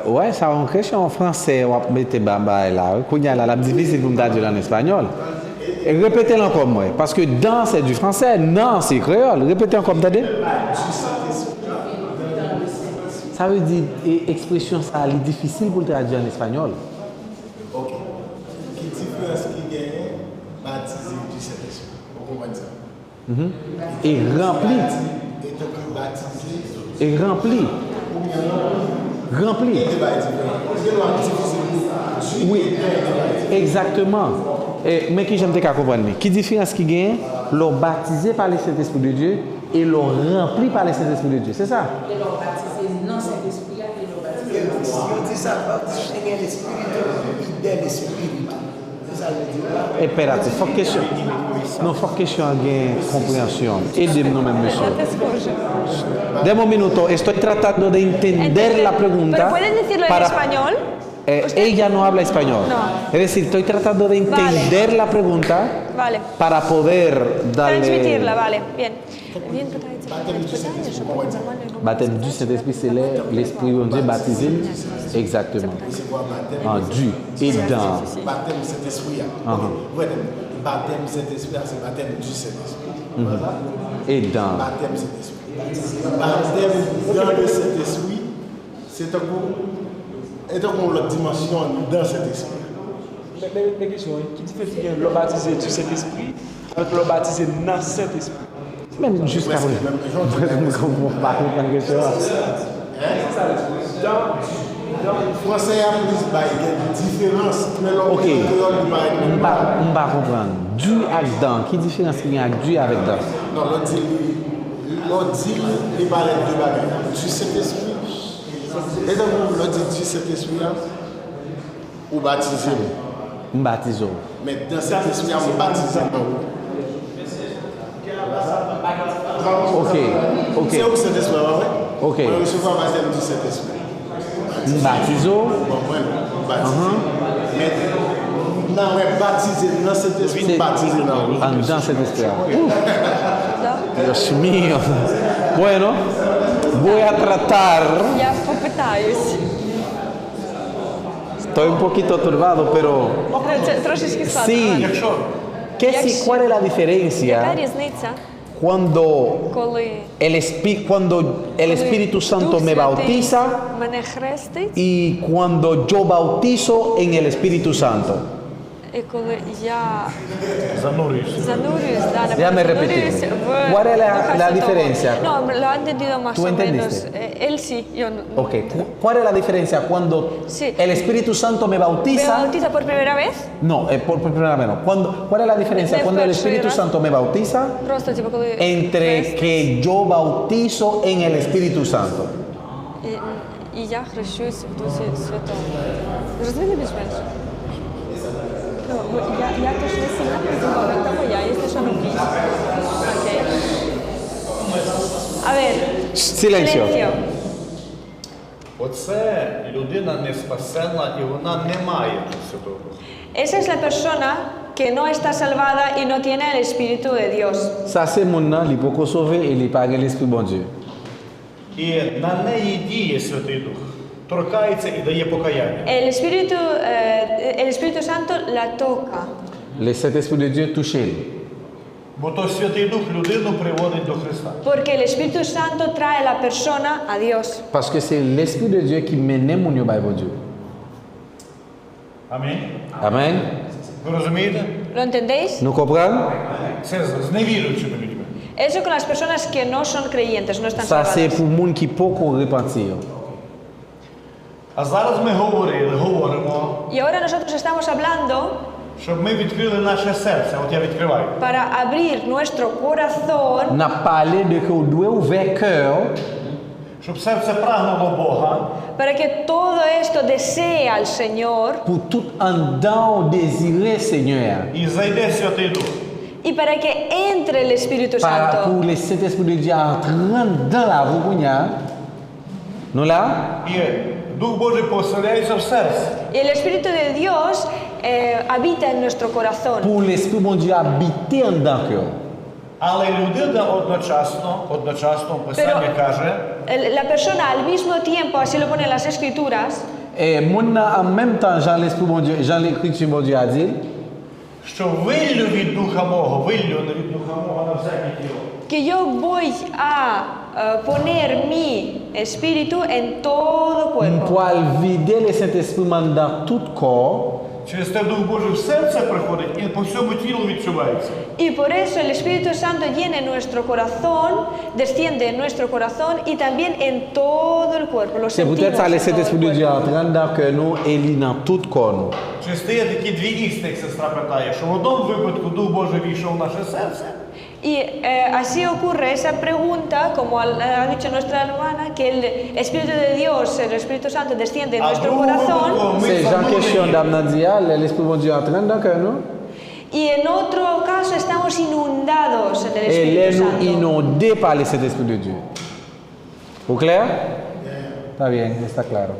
ouais, ça en question en français, on va mettre bamba là. Quand il y a la difficile pour me dire en espagnol. Et répétez-le encore moi, parce que dans c'est du français, non c'est créole. Répétez encore, t'as dit? Ça veut dire, expression ça, elle est difficile pour le traduire en espagnol. Ok. Qui différence qui gagne baptisé du Saint-Esprit? Vous comprenez ça? Et rempli. Et rempli. Rempli. Oui, exactement. Mais qui j'aime te comprendre? Qui différence qui gagne? L'ont baptisé par le Saint-Esprit de Dieu et l'ont rempli par le Saint-Esprit de Dieu. C'est ça? Et l'ont baptisé non Saint-Esprit et l'ont baptisé. Si on dit ça, c'est l'esprit de l'esprit. Impératif. Faut question. Non, faut question de compréhension. Aidez-nous même, monsieur. Deme un minuto. Estoy tratando de entender la pregunta. ¿Pero puedes decirlo en español? Ella no habla español. No. Es decir, estoy tratando de entender la pregunta Vale. para poder darle... Transmitirla, vale. Bien. Baptême du Saint-Esprit, c'est l'Esprit de Dieu baptisé. Exactement. En du et dans. Baptême du Saint-Esprit. Baptême du Saint-Esprit, c'est baptême du Saint-Esprit. Et dans. Baptême du Saint-Esprit. Baptême dans le Saint-Esprit, c'est encore l'autre dimension dans cet esprit. Mais question, qui différencie le baptisé du Saint-Esprit avec le baptisé dans cet esprit? Même jusqu'à présent. Je ne comprends pas la question. Dans le français, il y a une différence. Ok. On va comprendre. Du avec dans. Qui différence qu'il y a avec du avec dans? Non, l'autre dit, il parle de deux bagages. Du Saint-Esprit. Et donc, l'autre dit du Saint-Esprit, ou baptisé. Baptisé. Mais dans cet esprit, on baptisé. Ok. C'est où cet esprit, vrai? Ok. On recevoir le baptême du Saint-Esprit. Baptisé. Mais non, on baptisé dans cet esprit, baptisé dans cet esprit. Dios mío. Bueno, voy a tratar. Ya popytаюсь. Estoy un poquito turbado, pero Трошечки складно. sí. ¿Cuál es la diferencia Яка різниця, cuando коли el Espíritu Santo Дух me Святий bautiza мене хрестить, y cuando yo bautizo en el Espíritu Santo? і коли я Занурююсь. занурююсь, да, Déjame repetir. ¿Cuál es la diferencia? No, lo ha entendido más ¿Tú o menos. entendiste? Él sí, yo no. Ok. ¿Cuál es la diferencia cuando Sí. el Espíritu Santo me ¿Me bautiza? bautiza por primera vez? No, por primera vez no. ¿Cuál es la diferencia cuando el Espíritu Santo me bautiza Просто, типу, коли entre хрестить, que yo bautizo en el Espíritu Santo? і я хрещусь в Дусі Святому. Зрозуміли більш-менш? No, я też nie сильно придумала, это моя, если что, напиши. Окей. A ver. Silencio. Оце людина не спасена і вона не має Святого Духа. Esa es la persona que no está salvada y no tiene el Espíritu de Dios. Ça c'est mon nom, il peut sauver et il parle l'Esprit bon Dieu. І на неї діє Святий Дух, торкається і дає покаяння. El Espíritu Santo la toca. Le Saint-Esprit de Dieu touche elle. Бо то Святий Дух людину приводить до Христа. Porque el Espíritu Santo trae a la persona a Dios. Parce que c'est l'Esprit de Dieu qui mène mon Dieu, bon Dieu. Амінь. Amen. Ви розумієте? ¿Lo entendéis? Nous comprenons? Це з невіруючими людьми. Eso con las personas que no son creyentes, no están Ça c'est salvadas. pour les gens qui peuvent repentir. А зараз ми говоримо, Y ahora nosotros estamos hablando щоб ми відкрили наше серце. От я відкриваю. para abrir nuestro corazón, On a parlé de que on doit ouvrir cœur Щоб серце прагнуло Бога. para que todo esto desee al Señor pour tout en dedans désirer Seigneur. І зайде Святий Дух. y para que entre el Espíritu Pour Santo. le Saint-Esprit de Dieu entrer dans la vous. Nous là? І Дух Божий поселяється в серці. Y el Espíritu de Dios habita en nuestro corazón. Pour l'Esprit de Dieu habiter en dedans cœur. Але людина одночасно Писання каже, La persona al mismo tiempo, así lo ponen las Escrituras, Et moun en même temps, Jean l'Esprit bon Dieu, Jean l'Écriture bon Dieu a dit, що виллю від Духа мого, виллю не від Духа мого на всяке тіло. que yo voy a poner mi espíritu en todo cuerpo. pour vider le Saint-Esprit dans tout corps. Через те Дух Божий в серце приходить і по всьому тілу відчувається. Y por eso el Espíritu Santo llena nuestro corazón, desciende en nuestro corazón y también en todo el cuerpo. Lo C'est sentimos peut-être ça le en todo Saint-Esprit de el Dieu cuerpo. entrant dans que nous et lui dans tout corps. nous. Чи стає такі дві істини, як сестра питає, що в одному випадку Дух Божий війшов в наше серце, Y así ocurre esa pregunta, como ha dicho nuestra hermana, que el Espíritu de Dios, el Espíritu Santo, desciende en а в nuestro другому corazón. випадку ми C'est Jean question занурені. d'Amnadia, l'Esprit de Dieu entrant dans que nous. Y en otro caso estamos inundados en el Et Espíritu les nous Santo. inondés par le Saint-Esprit de Dieu. Au clair? Está bien, está claro.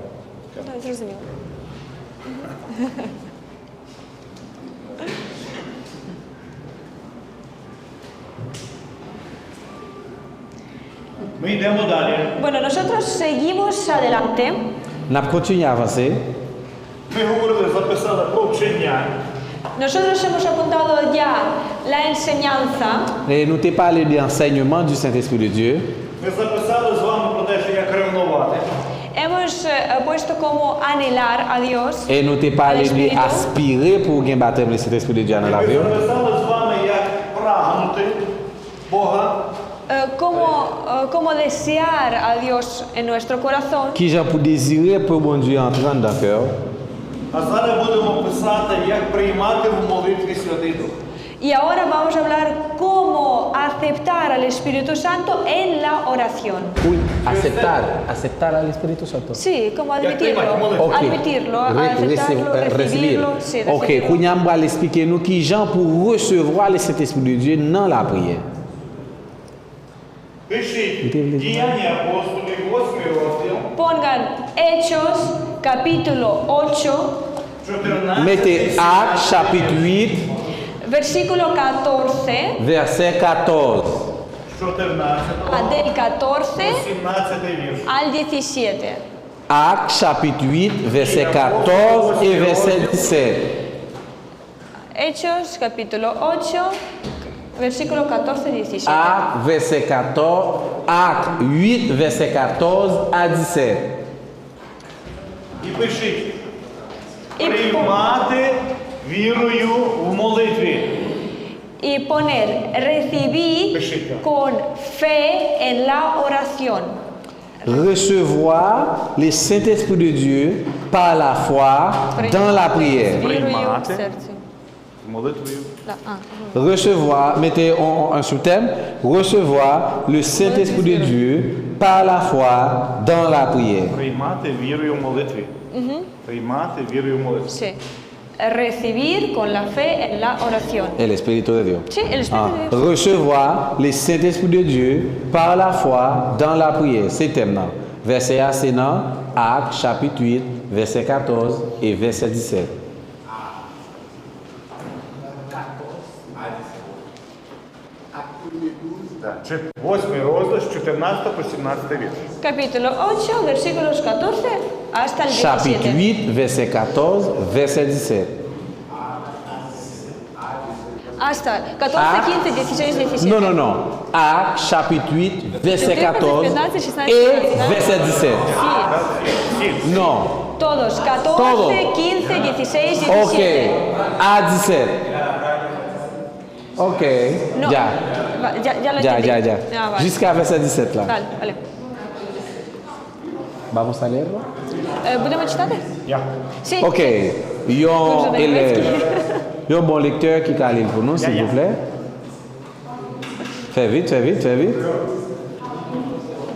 Ми йдемо далі. Bueno, nosotros seguimos adelante. Nous continuons à avancer. Ми говорили, записали про вчення. Nosotros hemos apuntado ya la enseñanza. Et nous t'ai parlé de l'enseignement du Saint-Esprit de Dieu. Ми записали з вами про те, що як ревнувати. Hemos puesto como anhelar a Dios. Et nous t'ai parlé Al Espíritu. d'aspirer pour gagner baptême le Saint-Esprit de Dieu dans la Ми vie. записали з вами, як прагнути Бога. Cómo desear a Dios en nuestro corazón. Qui j'ai pour désirer pour bon Dieu entrant dans le cœur. А зараз будемо писати, як приймати в молитві Святий Дух. Y ahora vamos a hablar cómo aceptar al Espíritu Santo en la oración. Oui, acceptar al Espíritu Santo. Sí, como admitirlo. Ok. Admitirlo, aceptarlo, recibirlo. Sí, Ok, recibirlo. Kounyam va l'expliquer nous qui gens pour recevoir le Saint-Esprit de Dieu dans la prière. Пишіть «Діяння апостолів», 8 розділ, Pongan Hechos, capítulo 8, 14, Mettez Actes chapitre 8, versículo 14, verset 14. 14, del 14 17 вірш. al 17. Actes chapitre 8, verset 14 et verset 17. Hechos, capítulo 8, versículo 14 y 17. Actes, verset 14, Actes 8, verset 14 à 17. І пишіть І «Приймати вірою в молитві». Y poner recibir Peshita. con fe en la oración. Recevoir le Saint-Esprit de Dieu par la foi dans la prière. Вірою в серці. Молитвою. Recevoir, mettez un sous-thème, recevoir le Saint-Esprit de Dieu par la foi dans la prière. Приймати вірою в молитві. Приймати вірою в молитві. Sí. Recibir con la fe en la oración. Et l'Esprit de Dieu. Sí, el Espíritu de Dios. Recevoir le Saint-Esprit de Dieu par la foi dans la prière. C'est thème. Verset assénant, Actes chapitre 8, verset 14 et verset 17. Так. 8 розділ з 14 по 17 вірш. Capítulo 8, versículos 14 hasta el 17. Chapitre 8, verset 14, verset 17. Hasta 14, 15, 16, 17. Non, non, non. Actes chapitre 8, verset 14 et verset 17. Sí, Non. todos. 14, Todo. 15, 16, 17. Ok. À 17. Ok. No, Ya. ya lo Ya, entendí. ya, ya. Ah, vale. Jusqu'à verset 17 là. Vale, vale. Vamos a leerlo? ¿Будемо читати? Я. Sí. Ok. Yon Comme je élève. l'ai Yon bon lecteur qui a lire pour nous, s'il vous plaît. Fais vite, fais vite, fais vite.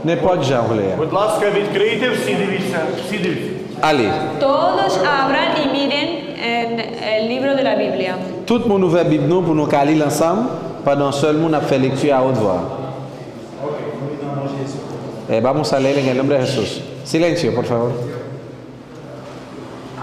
N'importe genre vous lire. Будь ласка, відкрийте, всі дивіться. Всі дивіться. Allez. Todos abran y miren en el libro de la Biblia. Tout mon ouvert Bible nous pour nous caler ensemble pendant seulement on a fait lecture à haute voix. Vamos a leer en el nombre de Jesús. Silencio, por favor.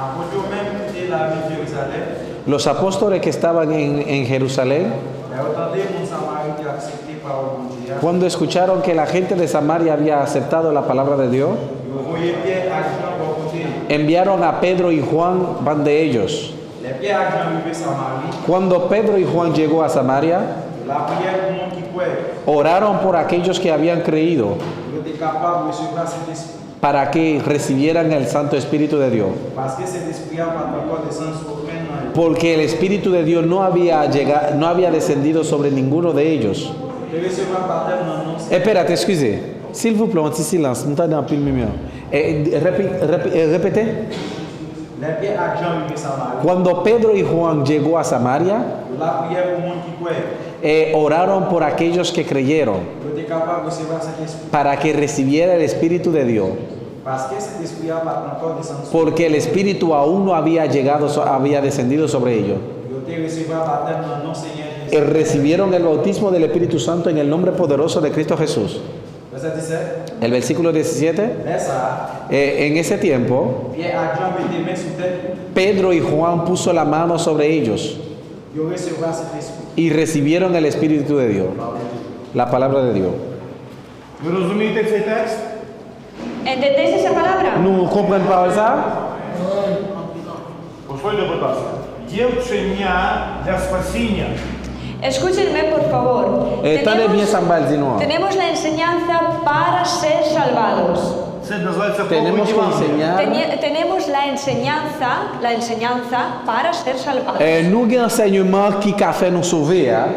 Avant de même quitter la ville de Jérusalem, Los apóstoles que estaban en Jerusalén, et entendez mon Samarie qui a accepté par le bon Dieu. cuando escucharon que la gente de Samaria había aceptado la palabra de Dios, Vous voyez Pierre à Jean rencontrer enviaron a Pedro y Juan van de ellos. Les Pierre et Jean arrivés à Samarie, Cuando Pedro y Juan llegó a Samaria, la prière pour le monde qui croit, oraron por aquellos que habían creído pour être capable de recevoir cet esprit. para que recibieran el Santo Espíritu de Dios. Parce que cet esprit n'a pas encore descendu sur aucun dans Porque el Espíritu de Dios no había descendido sobre ninguno de ellos. de recevoir le baptême dans le nom. Espérate, excusez. S'il vous plaît, un petit silence. Nous t'avons un peu de lumière. Répétez. Les Pierre et Jean arrivés à Samarie, Cuando Pedro y Juan llegó a Samaria, la prière pour le monde qui croit, oraron por aquellos que creyeron pour être capable de recevoir cet esprit. para que recibiera el Espíritu de Dios. Parce que cet esprit n'a pas encore descendu sur Porque el Espíritu aún no había descendido sobre ellos. de recevoir le baptême dans le nom Seigneur Jésus. Recibieron el bautismo del Espíritu Santo en el nombre poderoso de Cristo Jesús. Verset 17. El versículo 17, Mais ça, en ese tiempo, Pierre et Jean mettaient main sur tête, Pedro y Juan puso la mano sobre ellos ils ont recevoir cet esprit. y recibieron el Espíritu de Dios, la palabra de Dios. Ви розумієте цей текст? ¿Entendéis esa palabra? ¿No comprenden pas ça? Послухайте, будь ласка. Є вчення для спасіння. Escúchenme, por favor. Tenez bien Sambalzino. Tenemos la enseñanza para ser salvados. Це називається Tenemos проповідь que Євангелія. enseñar. Tenemos la enseñanza para ser salvados. Nous avons un enseignement qui a fait nous sauver. Hein?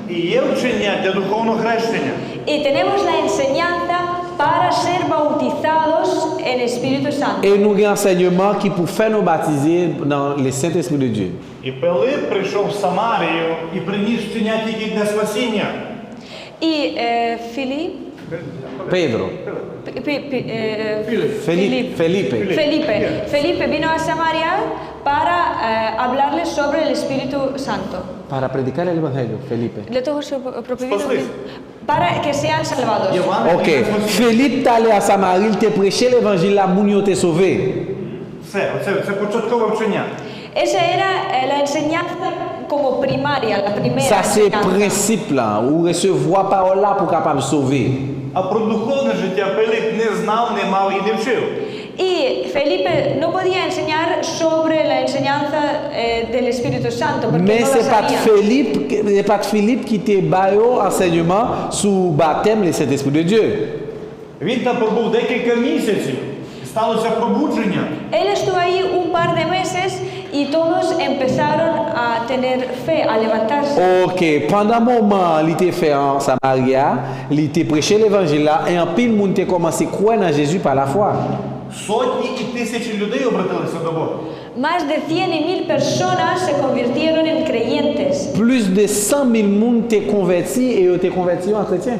І є вчення для духовного хрещення. Y tenemos la enseñanza para ser bautizados en Espíritu Santo. Et nous avons un enseignement qui peut faire nous baptiser dans le Saint-Esprit de Dieu. І Пилип прийшов в Самарію і приніс вчення тільки для спасіння. Y Pedro, Felipe vino a Samaria para hablarles sobre el Espíritu Santo. para predicar el Evangelio, Felipe. Для того, щоб проповідати, Спаслись. para que sean salvados. Євангелія Ok, для спасіння. Philippe est allé à Samarie, il t'a prêché l'évangile, la mounion t'est sauvé. Це початкове вчення. Esa era la enseñanza como primaria, la primera Ça, c'est le enseñanza. principe là, où recevoir parole là pour capable sauver. А про духовне життя Пилип не знав, не мав і не вчив. Y Felipe no podía enseñar sobre la enseñanza del Espíritu Santo, porque Mais no c'est la pas sabía. Philippe qui t'a baillé enseignement sous baptême le Saint-Esprit de Dieu. Він там пробув декілька місяців. Сталося пробудження. Él estuvo ahí un par de meses y todos empezaron a tener fe, a levantarse. Ok, pendant un moment, il t'a fait en Samaria, il t'a prêché l'évangile là, et en pile, monde t'a commencé à croire en Jésus par la foi. Sotні і тисячі людей обратилися до Бога. Más de 100 y 1000 personas se convirtieron en creyentes. Plus de 100 000 monde t'es converti et t'es converti en chrétien.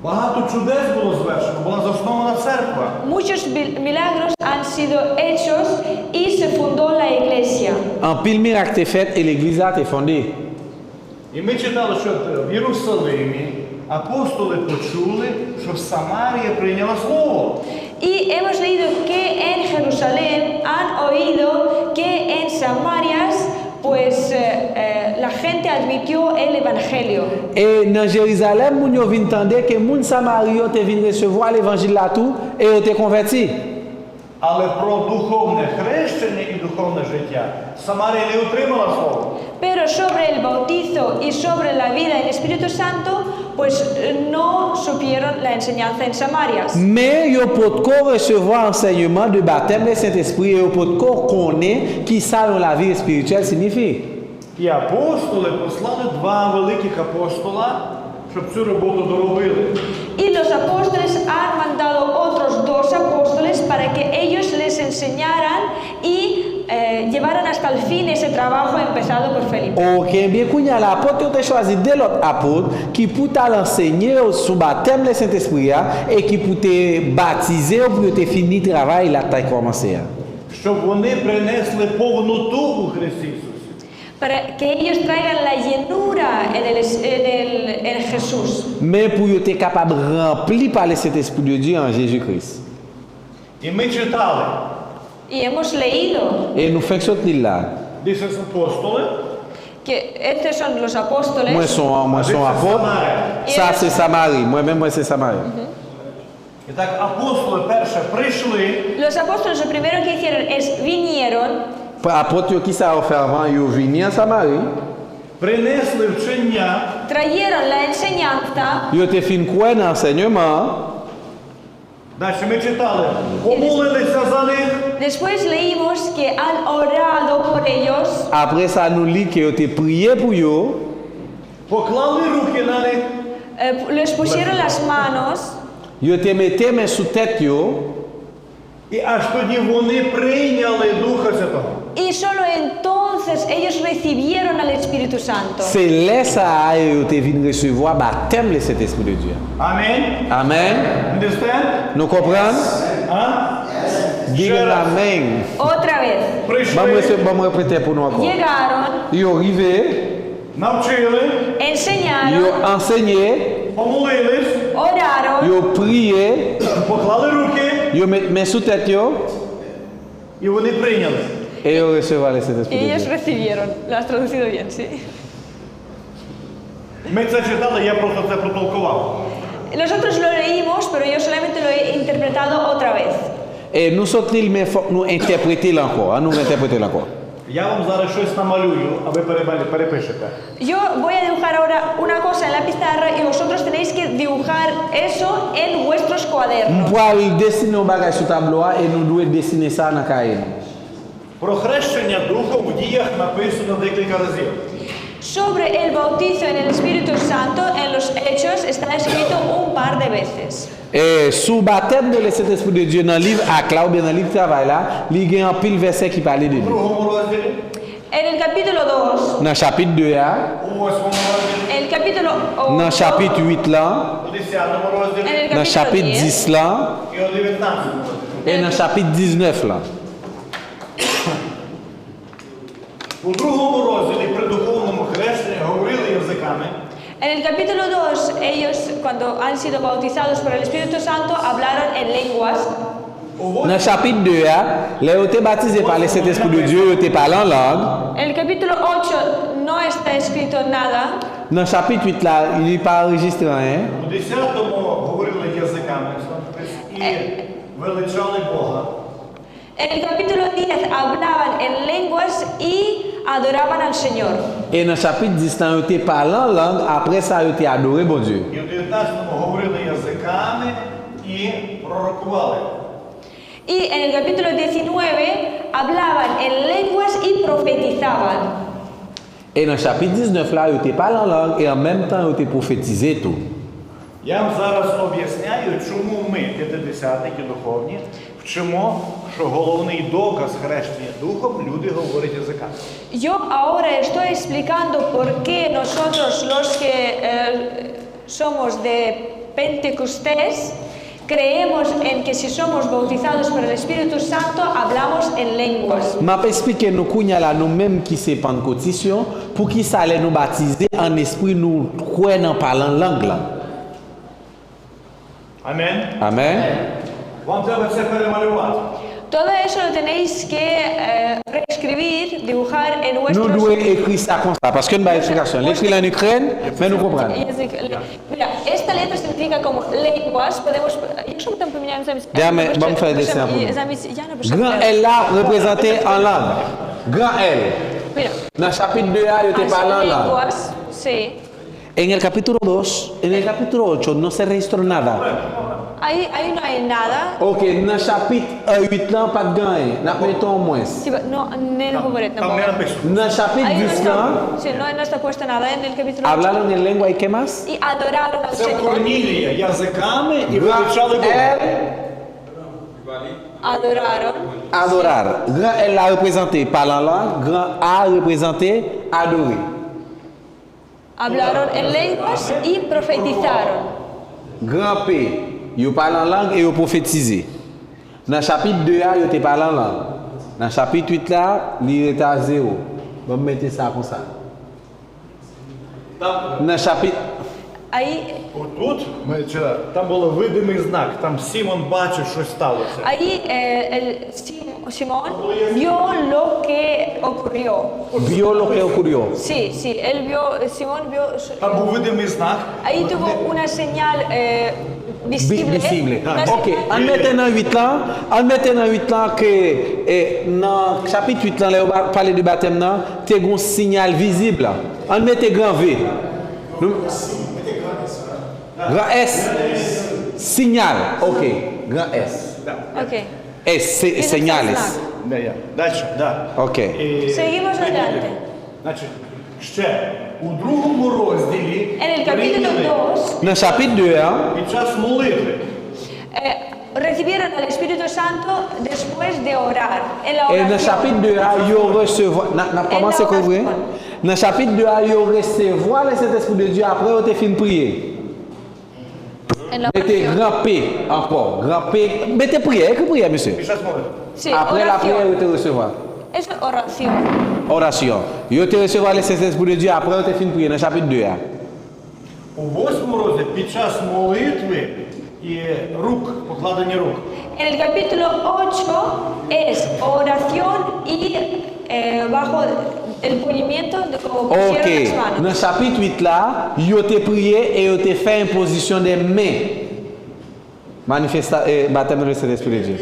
Багато чудес було звершено, була заснована церква. Muchos milagros han sido hechos y se fundó la iglesia. En pile miracle t'es fait et l'église a été fondée. І ми читали, що в Єрусалимі апостоли почули, що Самарія прийняла слово. Y hemos leído que en Jerusalén han oído que en Samarias pues la gente admitió el evangelio. Et dans Jérusalem, moun yo vin tande que moun Samario te vin recevoir l'évangile là tout et yo te converti. Але про духовне хрещення і духовне життя Самарія не отримала слово. Pero sobre el bautizo y sobre la vida en Espíritu Santo, pues no supieron la enseñanza en Samarias. Mais yo pot ko recevoir enseignement de baptême du Saint-Esprit et yo pot ko connaître qui ça dans la vie spirituelle signifie. І апостоли послали два великих апостола, щоб цю роботу доробили. Y los apóstoles han mandado otros dos apóstoles para que ellos les enseñaran y llevaran hasta el fin ese trabajo empezado por Felipe. Ok, bien kounya l'apôtre te choisi de l'autre apôtre qui pour t'enseigner sous baptême du Saint-Esprit et qui pour te baptiser pour te finir travail là t'as commencé. Щоб вони принесли повноту у Христі Ісусі. Para que ellos traigan la llenura en Jesús. Mais pour être capable de remplir par le Saint-Esprit de Dieu en Jésus-Christ. І ми читали, Y hemos leído Et nous faisons ce là. десь апостоли, que estos son los apóstoles. Moi, son apôtre. Ça, c'est Samarie. Moi-même, moi, c'est Samarie. І так апостоли перше прийшли, Los apóstoles lo primero que hicieron es vinieron, Apôtre qui ça a fait avant, ils venaient en Samarie. принесли вчення, trajeron la enseñanza. Ils ont fait quoi dans l'enseignement. далі ми читали, помолилися за них, Después leímos que han orado por ellos, Après ça, nous lit qu'ils ont prié pour eux. поклали руки на них, les pusieron las manos Ils ont mis les mains sous tête. і аж тоді вони прийняли Духа Святого. y solo entonces ellos recibieron al Espíritu Santo. C'est là ça ils ont venu recevoir le baptême de cet Esprit de Dieu. Амінь. Amen. Understand? Nous comprenons? А? Dites Amen. Otra vez, Vamos répéter pour nous encore. llegaron, Ils ont arrivé, Навчили, ils enseñaron, ont enseigné, помолились, oraron, ils ont prié, поклали руки, ils ont mis les mains sous tête і вони прийняли. et ils ont reçu le Saint-Esprit y de ellos Dieu. recibieron. Lo has traducido bien, sí. Ми це читали, я просто це протолкував. Nosotros lo leímos, pero yo solamente lo he interpretado otra vez. Et nous sommes mais faut nous interpréter encore, nous interpréter encore. Я вам зараз щось намалюю, а ви перепишете. Yo voy a dibujar ahora una cosa en la pizarra y vosotros tenéis que dibujar eso en vuestros Nous cuadernos. pouvons dessiner un bagage sur le tableau et nous devons dessiner ça dans le cahier. Про хрещення Духом в діях написано декілька разів. Sobre el bautizo en el Espíritu Santo, en los Hechos, está escrito un par de veces. Et sous baptême de Saint-Esprit de Dieu dans le livre Acte là ou bien dans le livre Travail là, il y a un pile verset qui parle de В lui. другому розділі, En el capítulo 2, Dans le chapitre 2 là, у 8-му розділі, el capítulo dans le 8, chapitre 8 là, у 10-му en розділі el dans le capítulo chapitre 10 10 là і у 19-му розділі. et dans le chapitre 19 là. У другому розділі при духовному хрещенні говорили язиками, En el capítulo 2, ellos, cuando han sido bautizados por el Espíritu Santo, hablaron en lenguas. Dans le chapitre 2 là, les ont été baptisés par le Saint-Esprit de Dieu, ils ont été parlé en langue. En el capítulo 8 no está escrito nada. Dans le chapitre 8 là, il n'est pas enregistré rien. у 10-му говорили язиками і величали Бога. En el capítulo 10 hablaban en lenguas y adoraban al Señor. Et dans le chapitre 10 là, ils ont été parlé en langue, après ça, ils ont été adorés, bon Dieu. І у 19-му говорили язиками і пророкували. Y en el capítulo 19 hablaban en lenguas y profetizaban. Et dans le chapitre 19 là, ils ont été parlé en langue et en même temps, ils ont été prophétisés tout. Я вам зараз об'ясняю, чому ми, п'ятидесятники духовні, вчимо, що головний доказ хрещення Духом люди говорять язиками. Yo ahora estoy explicando por qué nosotros los que somos de Pentecostés creemos en que si somos bautizados por el Espíritu Santo hablamos en lenguas. Je vais expliquer nous kounya là nous-mêmes qui c'est pentecôtistes pour qui ça allait nous baptiser en esprit nous croire en parlant langue là. Амен. Amen. Вам треба це перемалювати. Todo eso lo tenéis que reescribir, dibujar en Nous vuestros... devons écrire ça comme ça parce que nous avons explication. L'écrit en Ukraine, mais nous comprenons. Mira, esta letra significa como lenguas, podemos... Якщо ми там поміняємо замість... Вам faire des dessins. Замість... Я напишу... Grand L là représenté en langue. Grand L. Mira, Dans le chapitre 2 là, il était así parlé en langue. lenguas, sí. En el capítulo 2, en el capítulo 8 no se registró nada. Ahí no hay nada. Ok, dans le chapitre 8 là, pas de gain. Nous mettons moins. Типа, no, не говорить Там не написано. Dans le chapitre Ahí no 10 está, là, sí, no está puesto nada en el capítulo 8. hablaron en lengua y qué más? Y adoraron al Це в Señor. Корнілія язиками і величали Бога. Adoraron. Adorar. Grand L a représenté parler en langue, grand A a représenté adorer. Hablaron en lenguas y profetizaron. Grand P, ils parlent en langue et ils prophétisent. Dans le chapitre 2, ils te parlent en langue. Dans le chapitre 8, là, il est à 0. On va mettre ça comme ça. Dans le chapitre... Ahí, Отут, ми читали, там було видимий знак, там Сімон бачив, що сталося. ahí Simón vio lo que ocurrió. Vio lo que ocurrió. Sí, sí, él vio, Simón vio... Там був видимий знак. Ahí tuvo una señal Visible. Merci. Ok, en mettant dans 8 ans que dans chapitre 8 là, là on parler de baptême là, tu as un signal visible. En mettant grand V. Grand S. Signal. Ok, grand S. Ok. S, señales. Дальше, да. Ok. Seguimos adelante. Значить, ще у другому розділі En el capítulo 2, Dans chapitre 2, під час молитви. recibieron al Espíritu Santo después de orar. En la et dans oración. chapitre 2, ils recevoir, n'a commencé comme vrai. Dans chapitre 2, ils recevoir le Saint-Esprit de Dieu après ils ont fini de prier. En la Mettez oración. grand P encore, grand P. Mettez prière, écrit prière, monsieur. Під час молитви. Sí, Après la prière, oración. ils te recevoir. Es oración. Oration. Ils te recevoir le Saint-Esprit de Dieu après ils ont fini de prier dans chapitre 2. У 8 розділі під час молитви і рук, покладення рук. En el capítulo 8 es oración y bajo el movimiento de como pusieron Ok. las manos. Dans chapitre 8 là, ils ont prié et ils ont fait une position des mains. Baptême de le Saint-Esprit de Dieu.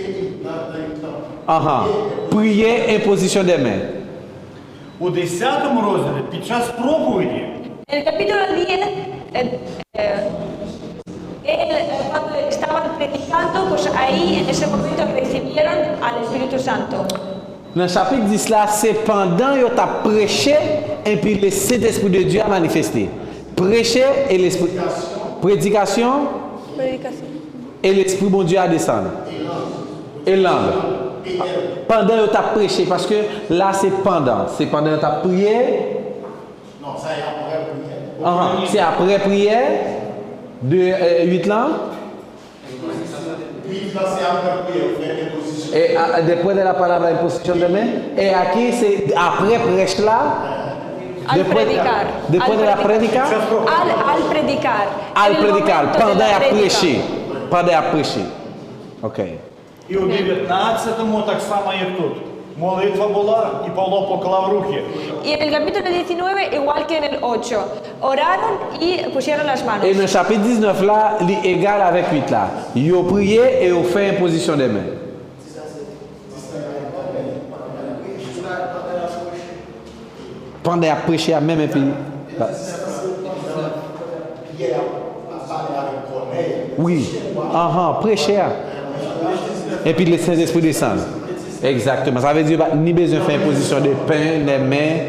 Prier, imposition des mains. У 10 розділі під час проповіді En el capítulo 10, cuando estaban predicando, pues ahí en ese momento recibieron al Espíritu Santo. Dans le chapitre 10 là, c'est pendant qu'ils ont prêché et puis le Saint-Esprit de Dieu a manifesté. Prêcher et l'esprit. Prédication Predicación. et l'Esprit bon Dieu a descendu. Et langue. Pendant qu'ils ont prêché, parce que là c'est pendant. C'est pendant qu'ils ont prié. Non, ça est après prière. C'est après prière de 8 ans. Puis là, c'est après prière, on fait des positions. Et después de la palabra de position de main. Et aquí c'est après prêche là. Al predicar. Después de la prédica. Al predicar. Al En el predicar. momento de Pendant la à prédica. prêcher. Pendant à prêcher. Ok. і у 19-му так само, як тут. Молитва була, і Павло поклав руки. Y en el capítulo 19, igual que en el 8, oraron y pusieron las manos. Et dans le chapitre 19 là, il est égal avec 8 là. Ils ont prié et ils ont fait une position de main. Pendant à prêcher à même et puis. Pierre a parlé avec Corneille. Oui. Prêcher. Et puis le Saint-Esprit descend. Exactement. Ça veut dire qu'il n'y a pas besoin de faire une position de pain, des mains.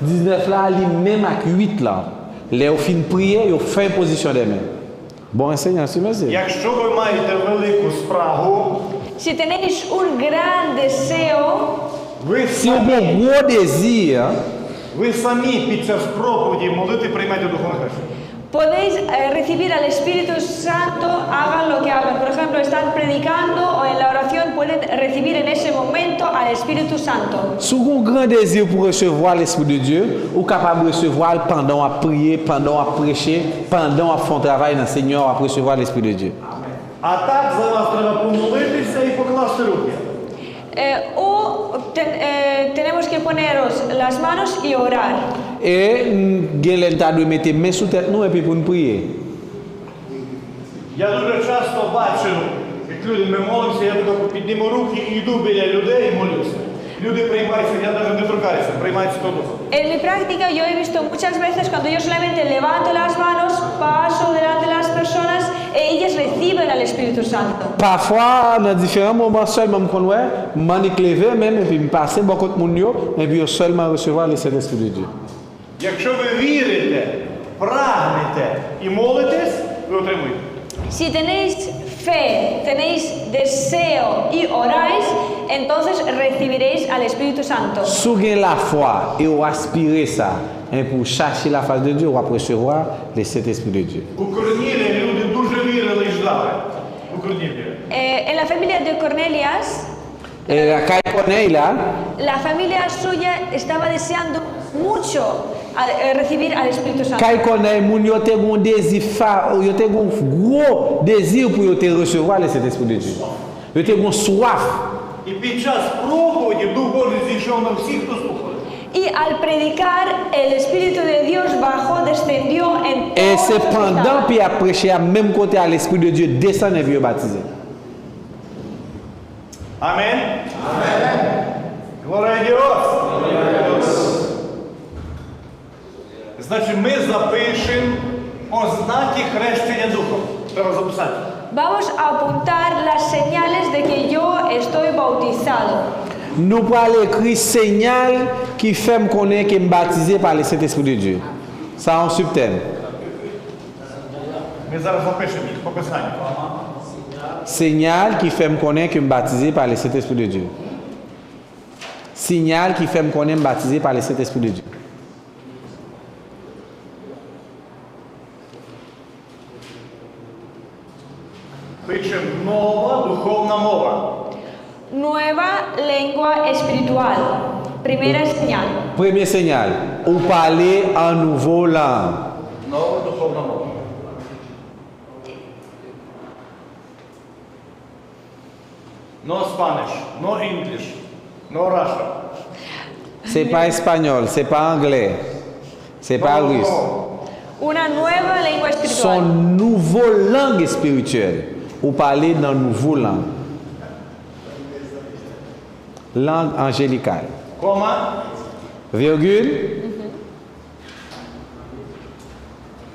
19 là, il même avec 8 là. Les au fin de prier, ils fait une position des mains. Bon enseignant, c'est merci. Якщо ви маєте велику спрагу, Si tenéis un gran deseo, ви Si on a un gros désir, ви самі під час проповіді молити приймете духовне хрещення. podéis recibir al Espíritu Santo, hagan lo que hagan. Por ejemplo, están predicando o en la oración pueden recibir en ese momento al Espíritu Santo. si on a un grand désir pour recevoir l'Esprit de Dieu, ou capable de recevoir pendant à prier, pendant à prêcher, pendant à faire un travail dans le Seigneur, à recevoir l'Esprit de Dieu. А так за вас треба помолитися і покласти руки. Tenemos que poneros las manos y orar. Et nous de mettre main sous tête nous et puis pour nous prier. Я дуже часто бачив, як люди, ми молимося, я тако підніму руки і йду біля людей і молюся. Люди приймаються, я навіть не торкаюся, приймаються то духом. En mi práctica yo he visto muchas veces cuando yo solamente levanto las manos, paso delante de las personas e ellas reciben al Espíritu Santo. Parfois, dans différents moments, seulement qu'on voit, m'en éclairer même et puis me passer beaucoup de monde et puis seulement recevoir le Saint-Esprit de Dieu. Якщо ви вірите, прагнете і молитесь, ви отримуєте. Si tenéis fe, tenéis deseo y oráis, entonces recibiréis al Espíritu Santo. Si vous avez la foi et vous aspirez ça, et pour chercher la face de Dieu, vous allez recevoir le Saint-Esprit de Dieu. У Корнілія люди дуже вірили і ждали. У Корнілія. En la familia de Cornelias, Et la caille Corneille là, la familia suya estaba deseando mucho recibir al Espíritu Santo. caille Corneille, moun yo te un désir fort, yo te un gros désir pour yo te recevoir le Saint-Esprit de Dieu. Yo te un soif. І під час проповіді Дух Божий зійшов на всіх, хто слухає. Y al predicar, el Espíritu de Dios bajó, descendió en Et todos c'est los que pendant estaban. puis à prêcher à même côté à l'Esprit de Dieu descend et vieux baptisé. Аминь. Глория Диос. Значить, ми запишемо ознаки хрещення Духом. Треба записати. Vamos a apuntar las señales de que yo estoy bautizado. Nous allons écrire signal qui fait me connaître que je suis baptisé par le Saint-Esprit de Dieu. Ça en subthème. Ми зараз запишемо їх по писанню. Signal qui fait me connaître que je suis baptisé par le Saint-Esprit de Dieu. Signal qui fait me connaître que je suis baptisé par le Saint-Esprit de Dieu. Пишемо нова духовна мова. Nueva lengua espiritual. Primera señal. Premier signal, ou parler en nouveau langue. Нова духовна мова. No Spanish, no English, no Russian. C'est pas espagnol, c'est pas anglais, c'est pas russe. Una nueva lengua Son espiritual. nouveau langue spirituelle, ou parler dans nouveau langue. Langue angélicale. Кома. Virgule,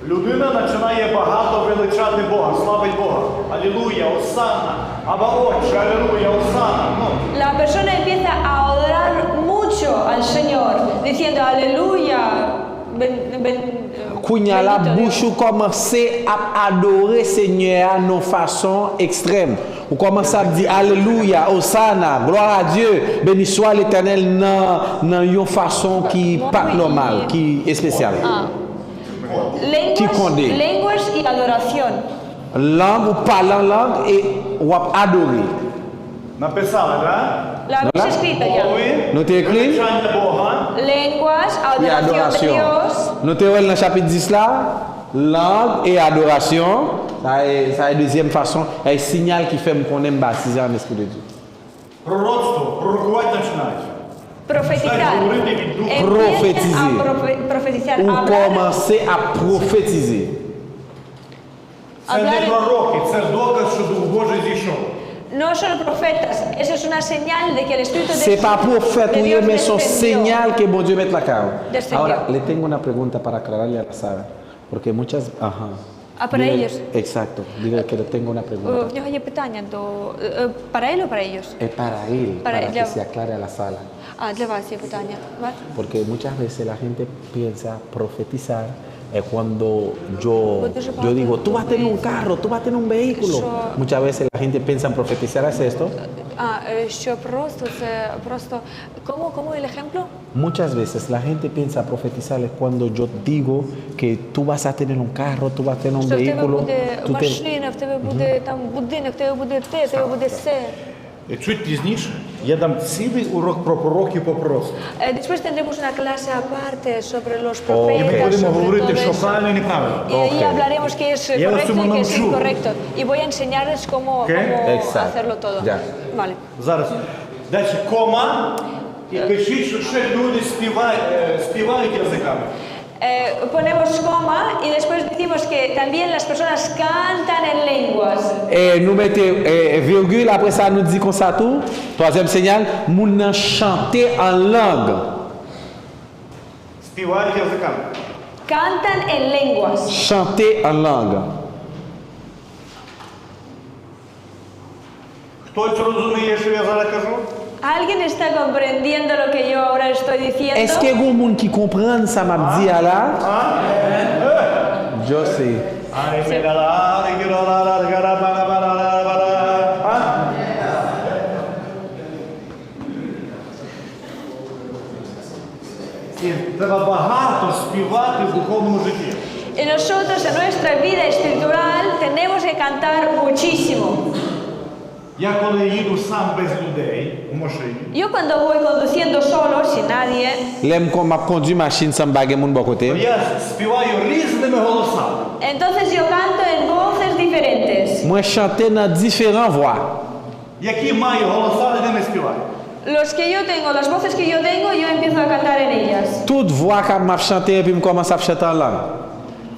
Людина починає багато величати Бога, славить Бога. Алілуя, Осанна. Або отче, алілуя, Осанна. Ну, La persona empieza a adorar mucho al Señor, diciendo aleluya. Kounya la bendito bouche Dios. ou commencer à adorer Seigneur de façon extrême. Ou commencer à dire Alléluia, Hosanna, gloire à Dieu, béni soit l'Éternel dans une façon qui n'est pas normale, qui est spéciale. condé. Lenguas y adoración. Langue ou parler en langue et ou adorer. написали, так? La habéis escrito ya. Мови, Ну, ти відкрив? величання Бога. Lenguas, Et adoración de adoration. Dios. Nous te dans le chapitre 10 là, langue et adoration. Ça est deuxième façon, c'est un signal qui fait qu'on aime baptiser en esprit de Dieu. Пророцтво, пророкувати починають. Profetizar. Empiezan Profetiser. a profetizar. Ou Hablar. commencer à prophétiser. Це не пророки, це доказ, що Дух Божий зійшов. No son profetas, eso es una señal de que el Espíritu C'est pas prophète, de oui, Dios mais son descendió. señal que bon Dieu mette la cara. Descendió. Ahora, le tengo una pregunta para aclararle a la Sara. Porque muchas. Ajá. Ah, para ellos. Exacto. Dile que le tengo una pregunta. В нього є питання para él o para ellos? Es para él, Para para ella. que se aclare a la sala. А, для вас є питання. Porque muchas veces la gente piensa profetizar es cuando yo digo, tú vas a tener un carro, tú vas a tener un vehículo. Muchas veces la gente piensa en profetizar, ¿es esto? Що просто це просто ¿Cómo el ejemplo? Muchas veces la gente piensa profetizar es cuando yo digo que tú vas a tener un carro, tú vas a tener un Що в тебе vehículo. буде tú te- машина, в тебе буде там будинок, в тебе буде те, в тебе буде все. Чуть пізніше я дам цілий урок про пророків по пророцтву. Después tendremos una clase aparte sobre los І profetas, ми будемо sobre говорити, todo що eso. правильно і неправильно. Y ahí hablaremos qué es Ya correcto lo y qué es hacemos incorrecto. Y voy a enseñarles cómo Exacto. hacerlo todo. Ya. Vale. Зараз. Далі кома. І пишіть, що ще люди співають язиками. Ponemos coma y después decimos que también las personas cantan en lenguas. Et nous mettons virgule, après ça nous dit comme ça tout. Troisième signal, nous chanter en langue. Співають язиками. Cantan en lenguas. Chanter en langue. Хтось розуміє, що я зараз кажу? ¿Alguien está comprendiendo lo que yo ahora estoy diciendo? Est-ce qu'il y a des gens qui comprennent ça m'a dit là? Je sais. Треба багато співати в духовному житті. Y nosotros en nuestra vida espiritual tenemos que cantar muchísimo. Я коли їду сам без людей у машині, Yo cuando voy conduciendo solo, sin nadie, L'aime qu'on m'a conduit machine sans baguette mon bon то côté. я співаю різними голосами. entonces yo canto en voces diferentes. Moi chanter dans différentes voix. Які маю голоса, де не співаю. Los que yo tengo, las voces que yo tengo, yo empiezo a cantar en ellas. Toute voix qui m'a chanté et puis je commence à chanter en langue.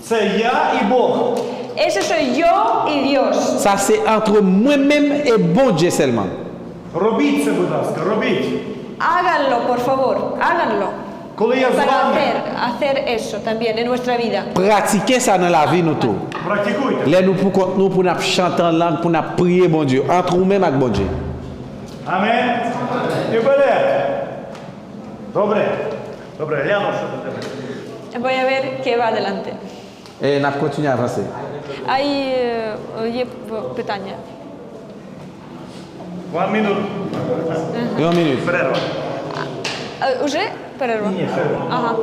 Це я і Бог. Eso soy yo y Dios. Ça, c'est entre moi-même et bon Dieu seulement. Робіть це, будь ласка, робіть. Háganlo, por favor, háganlo. Коли я з Para вами, hacer eso también en nuestra vida. Pratiquer ça dans la vie, nous tous. практикуйте. Là, nous pour nous chanter en langue, pour nous prier, bon Dieu, entre nous-mêmes avec bon Dieu. Амен. І вперед. Добре. Добре, гляну, що до тебе. Voy a ver qué va adelante. Et nous continuons à avancer. Є питання. 1 минут. 1 minute. Перерва. Уже перерва? Ні, перерва. Ага.